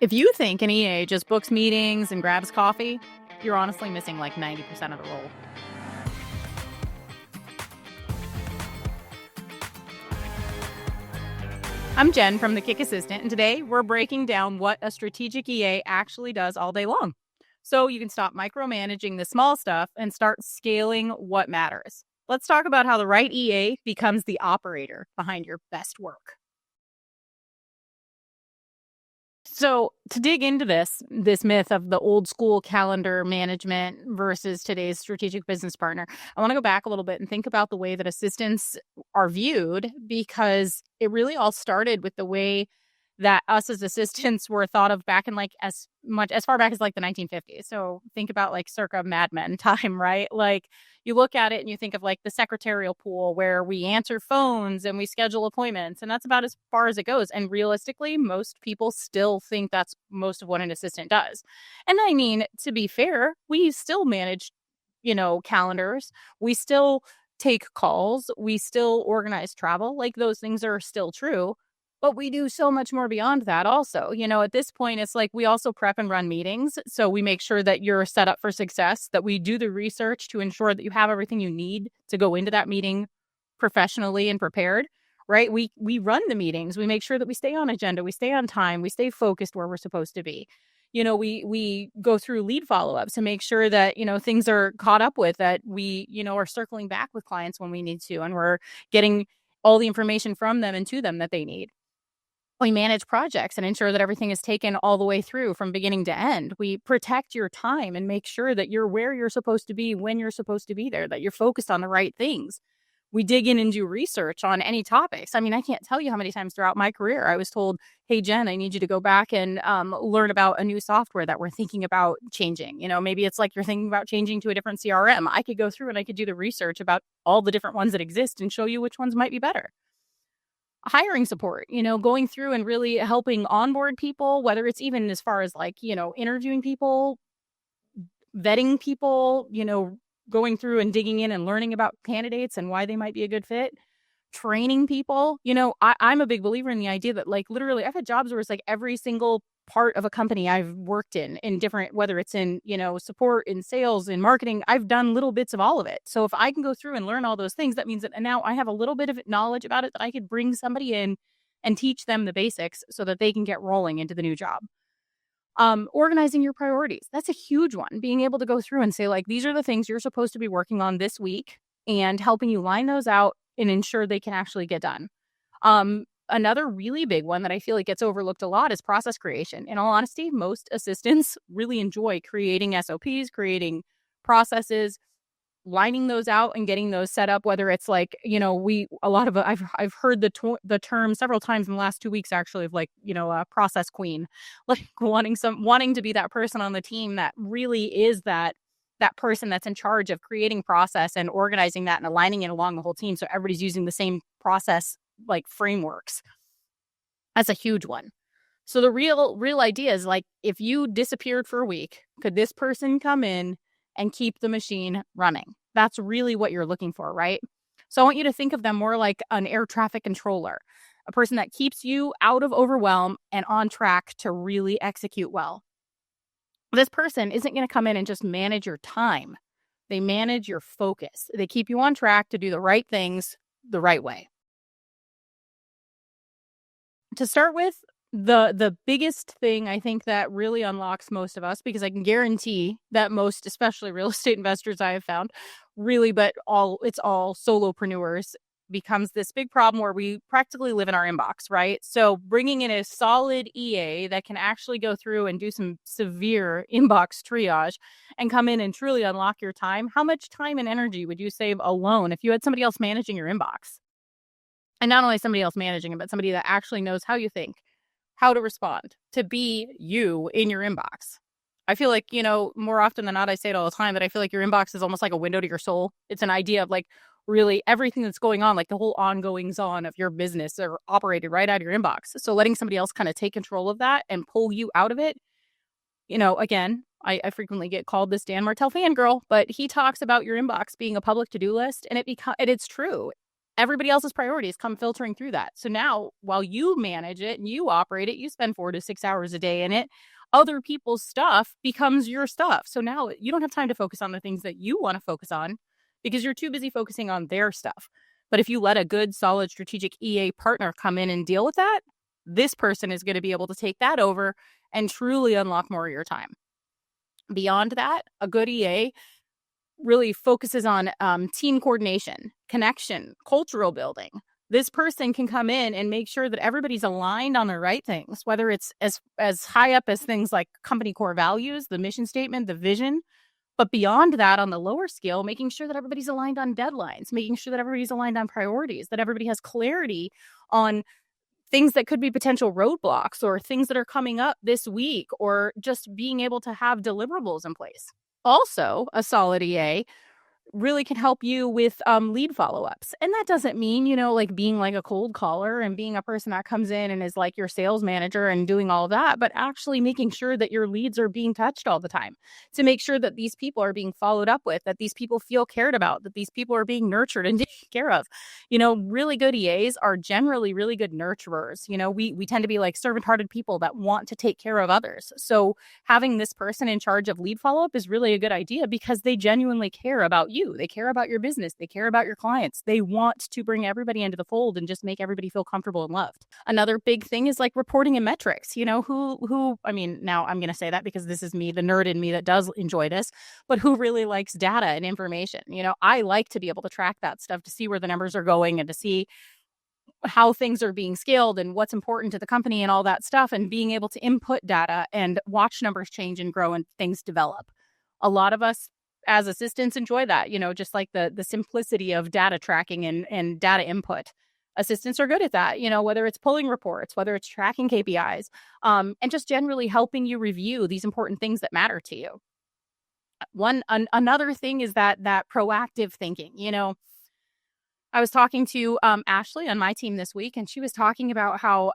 If you think an EA just books meetings and grabs coffee, you're honestly missing like 90% of the role. I'm Jen from The Kick Assistant, and today we're breaking down what a strategic EA actually does all day long. So you can stop micromanaging the small stuff and start scaling what matters. Let's talk about how the right EA becomes the operator behind your best work. So to dig into this myth of the old school calendar management versus today's strategic business partner, I want to go back a little bit and think about the way that assistants are viewed, because it really all started with the way that us as assistants were thought of back in like as far back as like the 1950s. So think about like circa Mad Men time, right? Like you look at it and you think of like the secretarial pool where we answer phones and we schedule appointments, and that's about as far as it goes. And realistically, most people still think that's most of what an assistant does. And I mean, to be fair, we still manage, calendars. We still take calls. We still organize travel. Like those things are still true. But we do so much more beyond that also. At this point, it's like we also prep and run meetings. So we make sure that you're set up for success, that we do the research to ensure that you have everything you need to go into that meeting professionally and prepared, right? We run the meetings. We make sure that we stay on agenda. We stay on time. We stay focused where we're supposed to be. We go through lead follow-ups to make sure that, things are caught up with, that we, are circling back with clients when we need to, and we're getting all the information from them and to them that they need. We manage projects and ensure that everything is taken all the way through from beginning to end. We protect your time and make sure that you're where you're supposed to be when you're supposed to be there, that you're focused on the right things. We dig in and do research on any topics. I mean, I can't tell you how many times throughout my career I was told, hey, Jen, I need you to go back and learn about a new software that we're thinking about changing. Maybe it's like you're thinking about changing to a different CRM. I could go through and I could do the research about all the different ones that exist and show you which ones might be better. Hiring support, going through and really helping onboard people, whether it's even as far as like, interviewing people, vetting people, going through and digging in and learning about candidates and why they might be a good fit, training people. I'm a big believer in the idea that like literally I've had jobs where it's like every single part of a company I've worked in different, whether it's in, support, in sales, in marketing, I've done little bits of all of it. So if I can go through and learn all those things, that means that now I have a little bit of knowledge about it that I could bring somebody in and teach them the basics so that they can get rolling into the new job. Organizing your priorities. That's a huge one. Being able to go through and say, like, these are the things you're supposed to be working on this week, and helping you line those out and ensure they can actually get done. Another really big one that I feel like gets overlooked a lot is process creation. In all honesty, most assistants really enjoy creating SOPs, creating processes, lining those out and getting those set up, whether it's like, I've heard the term several times in the last 2 weeks, actually, of like, a process queen, like wanting to be that person on the team that really is that person that's in charge of creating process and organizing that and aligning it along the whole team. So everybody's using the same process, like frameworks. That's a huge one. So the real idea is like, if you disappeared for a week, could this person come in and keep the machine running? That's really what you're looking for, right? So I want you to think of them more like an air traffic controller, a person that keeps you out of overwhelm and on track to really execute well. This person isn't going to come in and just manage your time. They manage your focus. They keep you on track to do the right things the right way. To start with, the biggest thing I think that really unlocks most of us, because I can guarantee that most, especially real estate investors I have found, really, but it's all solopreneurs, becomes this big problem where we practically live in our inbox, right? So bringing in a solid EA that can actually go through and do some severe inbox triage and come in and truly unlock your time. How much time and energy would you save alone if you had somebody else managing your inbox? And not only somebody else managing it, but somebody that actually knows how you think, how to respond, to be you in your inbox. I feel like, more often than not, I say it all the time, that I feel like your inbox is almost like a window to your soul. It's an idea of like really everything that's going on, like the whole ongoings on of your business are operated right out of your inbox. So letting somebody else kind of take control of that and pull you out of it. Again, I frequently get called this Dan Martell fangirl, but he talks about your inbox being a public to-do list, and it's true. everybody else's priorities come filtering through that. So now while you manage it and you operate it, you spend 4 to 6 hours a day in it. Other people's stuff becomes your stuff. So now you don't have time to focus on the things that you want to focus on because you're too busy focusing on their stuff. But if you let a good, solid, strategic EA partner come in and deal with that, this person is going to be able to take that over and truly unlock more of your time. Beyond that, a good EA really focuses on team coordination, connection, cultural building. This person can come in and make sure that everybody's aligned on the right things, whether it's as high up as things like company core values, the mission statement, the vision, but beyond that, on the lower scale, making sure that everybody's aligned on deadlines, making sure that everybody's aligned on priorities, that everybody has clarity on things that could be potential roadblocks or things that are coming up this week, or just being able to have deliverables in place. Also, a solid EA really can help you with lead follow-ups. And that doesn't mean, like being like a cold caller and being a person that comes in and is like your sales manager and doing all of that, but actually making sure that your leads are being touched all the time, to make sure that these people are being followed up with, that these people feel cared about, that these people are being nurtured and taken care of. Really good EAs are generally really good nurturers. We tend to be like servant-hearted people that want to take care of others. So having this person in charge of lead follow-up is really a good idea because they genuinely care about you. They care about your business. They care about your clients. They want to bring everybody into the fold and just make everybody feel comfortable and loved. Another big thing is like reporting and metrics. Now I'm going to say that because this is me, the nerd in me that does enjoy this, but who really likes data and information? I like to be able to track that stuff, to see where the numbers are going and to see how things are being scaled and what's important to the company and all that stuff, and being able to input data and watch numbers change and grow and things develop. A lot of us as assistants enjoy that, just like the simplicity of data tracking and data input. Assistants are good at that, whether it's pulling reports, whether it's tracking KPIs, and just generally helping you review these important things that matter to you. Another thing is that proactive thinking. I was talking to Ashley on my team this week, and she was talking about how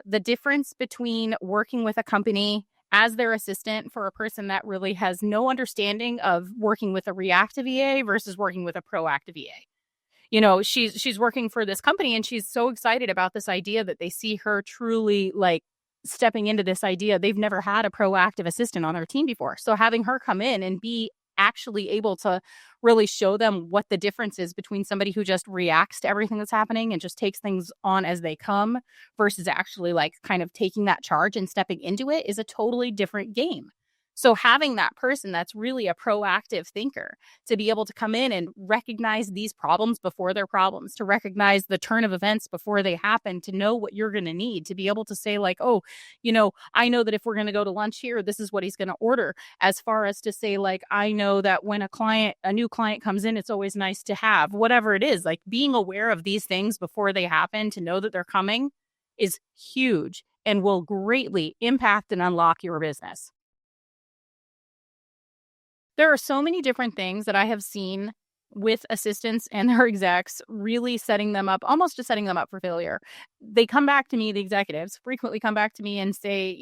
the difference between working with a company as their assistant for a person that really has no understanding of working with a reactive EA versus working with a proactive EA. She's working for this company and she's so excited about this idea that they see her truly like stepping into this idea. They've never had a proactive assistant on their team before. So having her come in and be actually able to really show them what the difference is between somebody who just reacts to everything that's happening and just takes things on as they come versus actually like kind of taking that charge and stepping into it is a totally different game. So having that person that's really a proactive thinker to be able to come in and recognize these problems before they're problems, to recognize the turn of events before they happen, to know what you're going to need, to be able to say like, oh, I know that if we're going to go to lunch here, this is what he's going to order, as far as to say like, I know that when a new client comes in, it's always nice to have whatever it is, like being aware of these things before they happen, to know that they're coming is huge and will greatly impact and unlock your business. There are so many different things that I have seen with assistants and their execs really setting them up for failure. They come back to me, the executives frequently come back to me and say,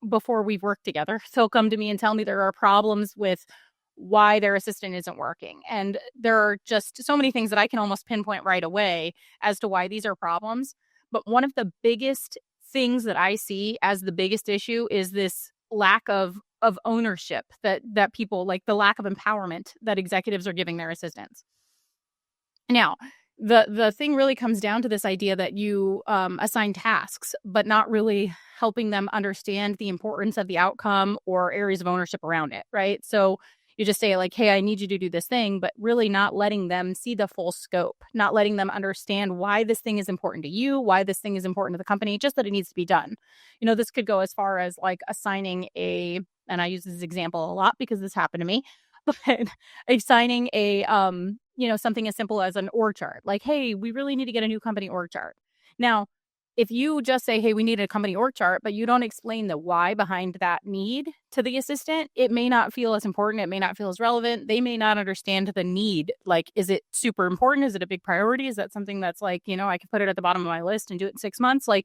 before we've worked together, they'll come to me and tell me there are problems with why their assistant isn't working. And there are just so many things that I can almost pinpoint right away as to why these are problems. But one of the biggest things that I see as the biggest issue is this lack of ownership that people, like the lack of empowerment that executives are giving their assistants. Now, the thing really comes down to this idea that you assign tasks, but not really helping them understand the importance of the outcome or areas of ownership around it, right? So you just say like, hey, I need you to do this thing, but really not letting them see the full scope, not letting them understand why this thing is important to you, why this thing is important to the company, just that it needs to be done. This could go as far as like assigning and I use this example a lot because this happened to me, but assigning something as simple as an org chart. Like, hey, we really need to get a new company org chart. Now, if you just say, hey, we need a company org chart, but you don't explain the why behind that need to the assistant, it may not feel as important. It may not feel as relevant. They may not understand the need. Like, is it super important? Is it a big priority? Is that something that's like, I could put it at the bottom of my list and do it in 6 months? Like,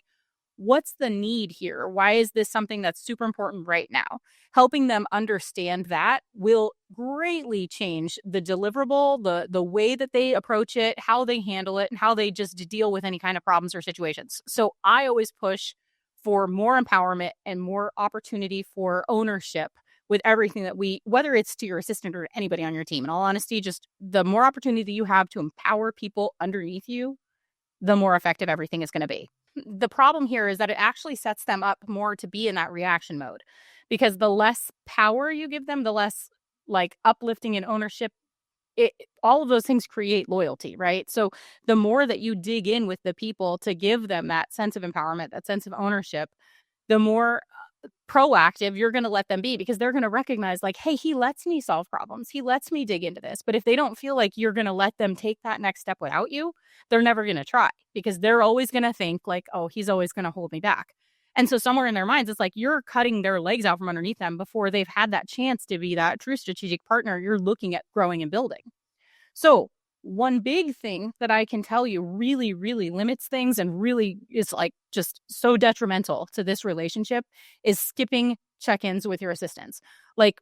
what's the need here? Why is this something that's super important right now? Helping them understand that will greatly change the deliverable, the way that they approach it, how they handle it, and how they just deal with any kind of problems or situations. So I always push for more empowerment and more opportunity for ownership with everything that whether it's to your assistant or anybody on your team. In all honesty, just the more opportunity you have to empower people underneath you, the more effective everything is going to be. The problem here is that it actually sets them up more to be in that reaction mode, because the less power you give them, the less like uplifting and ownership, all of those things create loyalty, right? So the more that you dig in with the people to give them that sense of empowerment, that sense of ownership, the more proactive you're going to let them be, because they're going to recognize like, hey, he lets me solve problems. He lets me dig into this. But if they don't feel like you're going to let them take that next step without you, they're never going to try, because they're always going to think like, oh, he's always going to hold me back. And so somewhere in their minds, it's like you're cutting their legs out from underneath them before they've had that chance to be that true strategic partner you're looking at growing and building. So one big thing that I can tell you really, really limits things and really is like just so detrimental to this relationship is skipping check-ins with your assistants. Like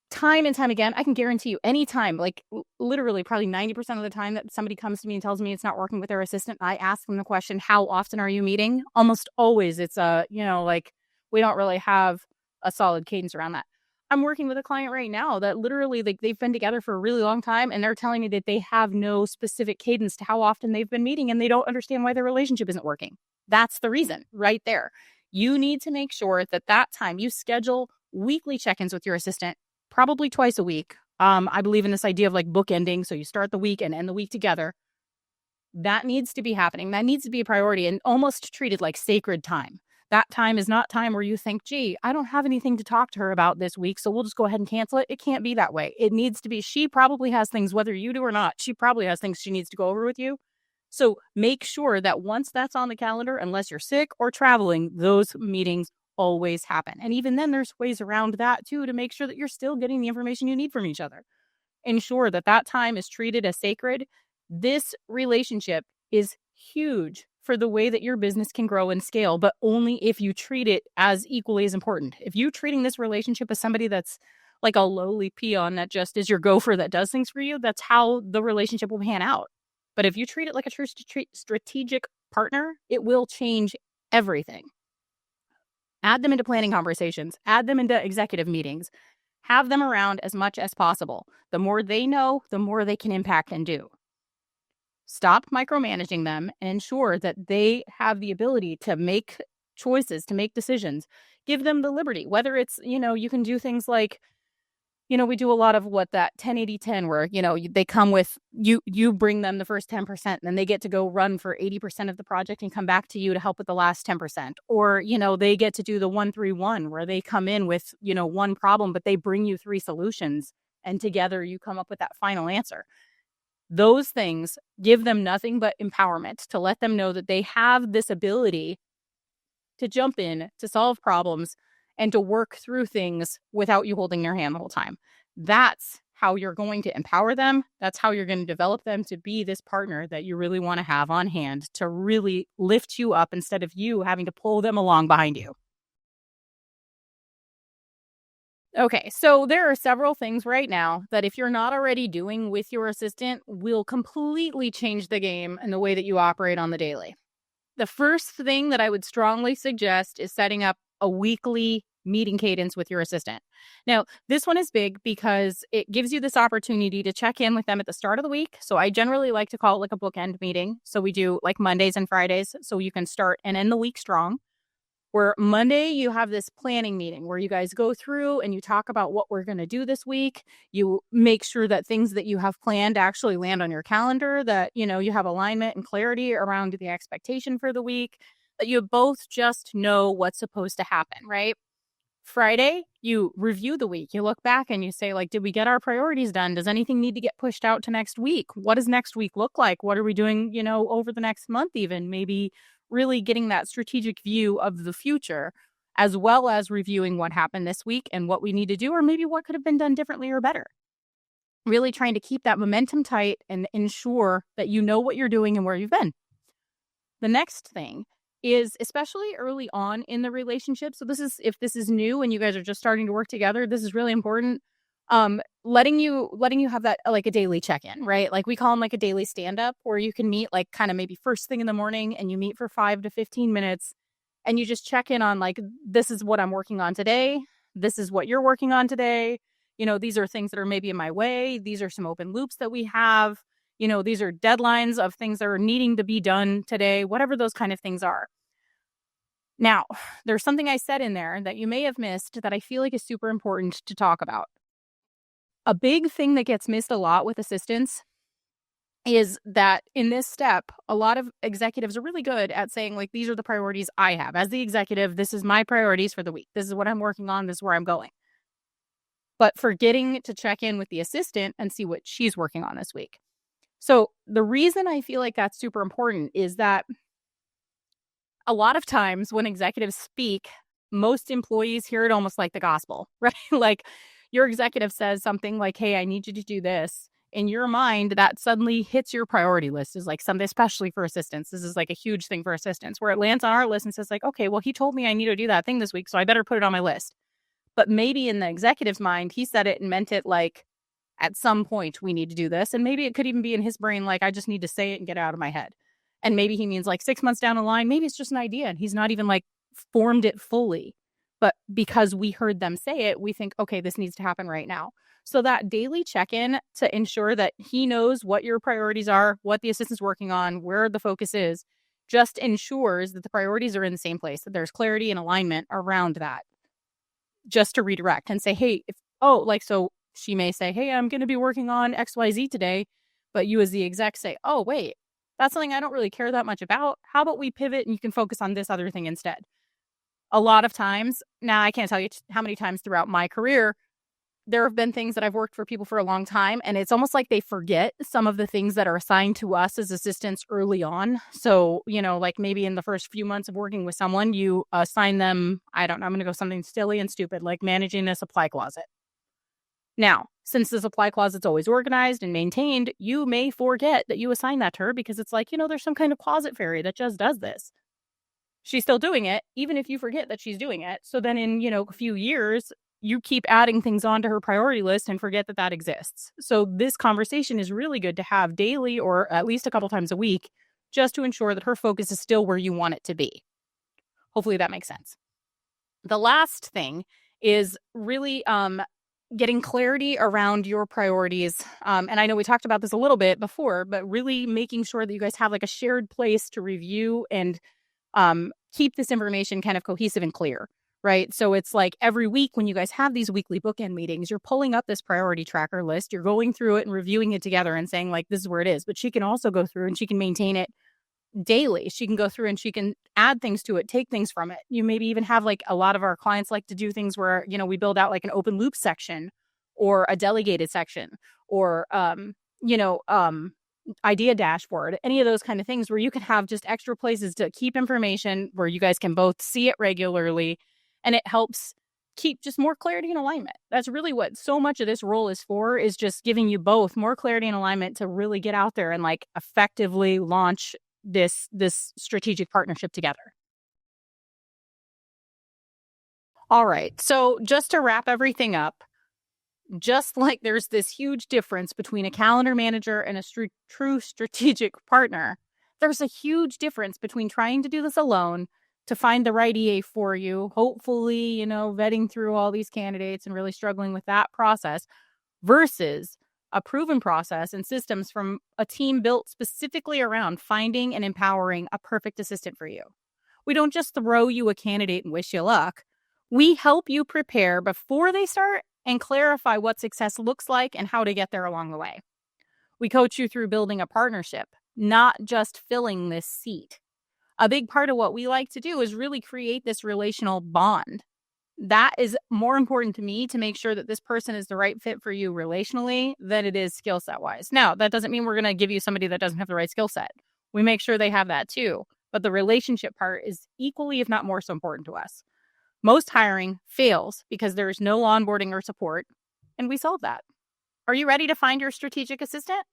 time and time again, I can guarantee you anytime, like literally probably 90% of the time that somebody comes to me and tells me it's not working with their assistant, I ask them the question, how often are you meeting? Almost always it's like we don't really have a solid cadence around that. I'm working with a client right now that literally like they've been together for a really long time and they're telling me that they have no specific cadence to how often they've been meeting and they don't understand why their relationship isn't working. That's the reason right there. You need to make sure that time you schedule weekly check-ins with your assistant, probably twice a week. I believe in this idea of like bookending. So you start the week and end the week together. That needs to be happening. That needs to be a priority and almost treated like sacred time. That time is not time where you think, gee, I don't have anything to talk to her about this week, so we'll just go ahead and cancel it. It can't be that way. It needs to be, she probably has things, whether you do or not, she probably has things she needs to go over with you. So make sure that once that's on the calendar, unless you're sick or traveling, those meetings always happen. And even then, there's ways around that too to make sure that you're still getting the information you need from each other. Ensure that time is treated as sacred. This relationship is huge for the way that your business can grow and scale, but only if you treat it as equally as important. If you're treating this relationship as somebody that's like a lowly peon that just is your gopher that does things for you, that's how the relationship will pan out. But if you treat it like a true strategic partner, it will change everything. Add them into planning conversations, add them into executive meetings, have them around as much as possible. The more they know, the more they can impact and do. Stop micromanaging them and ensure that they have the ability to make choices, to make decisions. Give them the liberty, whether it's, you can do things like, we do a lot of that 10-80-10 where, they come with you bring them the first 10% and then they get to go run for 80% of the project and come back to you to help with the last 10%. Or, they get to do the 1-3-1 where they come in with, one problem, but they bring you 3 solutions and together you come up with that final answer. Those things give them nothing but empowerment to let them know that they have this ability to jump in, to solve problems, and to work through things without you holding their hand the whole time. That's how you're going to empower them. That's how you're going to develop them to be this partner that you really want to have on hand to really lift you up instead of you having to pull them along behind you. Okay, so there are several things right now that if you're not already doing with your assistant will completely change the game and the way that you operate on the daily. The first thing that I would strongly suggest is setting up a weekly meeting cadence with your assistant. Now, this one is big because it gives you this opportunity to check in with them at the start of the week. So I generally like to call it like a bookend meeting. So we do like Mondays and Fridays so you can start and end the week strong. Where Monday, you have this planning meeting where you guys go through and you talk about what we're going to do this week. You make sure that things that you have planned actually land on your calendar, that, you have alignment and clarity around the expectation for the week, that you both just know what's supposed to happen, right? Friday, you review the week. You look back and you say, like, did we get our priorities done? Does anything need to get pushed out to next week? What does next week look like? What are we doing, over the next month even? Maybe really getting that strategic view of the future, as well as reviewing what happened this week and what we need to do, or maybe what could have been done differently or better. Really trying to keep that momentum tight and ensure that you know what you're doing and where you've been. The next thing is, especially early on in the relationship. So if this is new and you guys are just starting to work together, this is really important. Letting you have that like a daily check-in, right? Like we call them like a daily stand-up where you can meet like kind of maybe first thing in the morning and you meet for 5 to 15 minutes and you just check in on like, this is what I'm working on today. This is what you're working on today. These are things that are maybe in my way. These are some open loops that we have. These are deadlines of things that are needing to be done today, whatever those kind of things are. Now, there's something I said in there that you may have missed that I feel like is super important to talk about. A big thing that gets missed a lot with assistants is that in this step, a lot of executives are really good at saying, like, these are the priorities I have. As the executive, this is my priorities for the week. This is what I'm working on. This is where I'm going. But forgetting to check in with the assistant and see what she's working on this week. So the reason I feel like that's super important is that a lot of times when executives speak, most employees hear it almost like the gospel, right? Like your executive says something like, hey, I need you to do this. In your mind, that suddenly hits your priority list is like something, especially for assistants. This is like a huge thing for assistants where it lands on our list and says like, okay, well, he told me I need to do that thing this week, so I better put it on my list. But maybe in the executive's mind, he said it and meant it like at some point we need to do this. And maybe it could even be in his brain, like, I just need to say it and get it out of my head. And maybe he means like 6 months down the line, maybe it's just an idea and he's not even like formed it fully. But because we heard them say it, we think, okay, this needs to happen right now. So that daily check-in to ensure that he knows what your priorities are, what the assistant's working on, where the focus is, just ensures that the priorities are in the same place, that there's clarity and alignment around that. Just to redirect and say, hey, so she may say, hey, I'm going to be working on XYZ today. But you as the exec say, oh, wait, that's something I don't really care that much about. How about we pivot and you can focus on this other thing instead? A lot of times, now I can't tell you how many times throughout my career, there have been things that I've worked for people for a long time, and it's almost like they forget some of the things that are assigned to us as assistants early on. So, like maybe in the first few months of working with someone, you assign them, I don't know, I'm going to go something silly and stupid, like managing a supply closet. Now, since the supply closet's always organized and maintained, you may forget that you assigned that to her because it's like, there's some kind of closet fairy that just does this. She's still doing it, even if you forget that she's doing it. So then in, a few years, you keep adding things onto her priority list and forget that that exists. So this conversation is really good to have daily or at least a couple times a week, just to ensure that her focus is still where you want it to be. Hopefully that makes sense. The last thing is really getting clarity around your priorities. And I know we talked about this a little bit before, but really making sure that you guys have like a shared place to review and keep this information kind of cohesive and clear, right? So it's like every week when you guys have these weekly bookend meetings, you're pulling up this priority tracker list, you're going through it and reviewing it together and saying like, this is where it is. But she can also go through and she can maintain it daily. She can go through and she can add things to it, take things from it. You maybe even have like a lot of our clients like to do things where, we build out like an open loop section or a delegated section or, idea dashboard, any of those kind of things where you can have just extra places to keep information where you guys can both see it regularly. And it helps keep just more clarity and alignment. That's really what so much of this role is for, is just giving you both more clarity and alignment to really get out there and like effectively launch this strategic partnership together. All right. So just to wrap everything up, just like there's this huge difference between a calendar manager and a true strategic partner, there's a huge difference between trying to do this alone to find the right EA for you, hopefully, vetting through all these candidates and really struggling with that process versus a proven process and systems from a team built specifically around finding and empowering a perfect assistant for you. We don't just throw you a candidate and wish you luck. We help you prepare before they start and clarify what success looks like and how to get there along the way. We coach you through building a partnership, not just filling this seat. A big part of what we like to do is really create this relational bond. That is more important to me, to make sure that this person is the right fit for you relationally than it is skill set wise. Now, that doesn't mean we're going to give you somebody that doesn't have the right skill set. We make sure they have that too. But the relationship part is equally, if not more so, important to us. Most hiring fails because there is no onboarding or support, and we solve that. Are you ready to find your strategic assistant?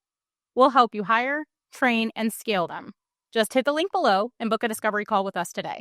We'll help you hire, train, and scale them. Just hit the link below and book a discovery call with us today.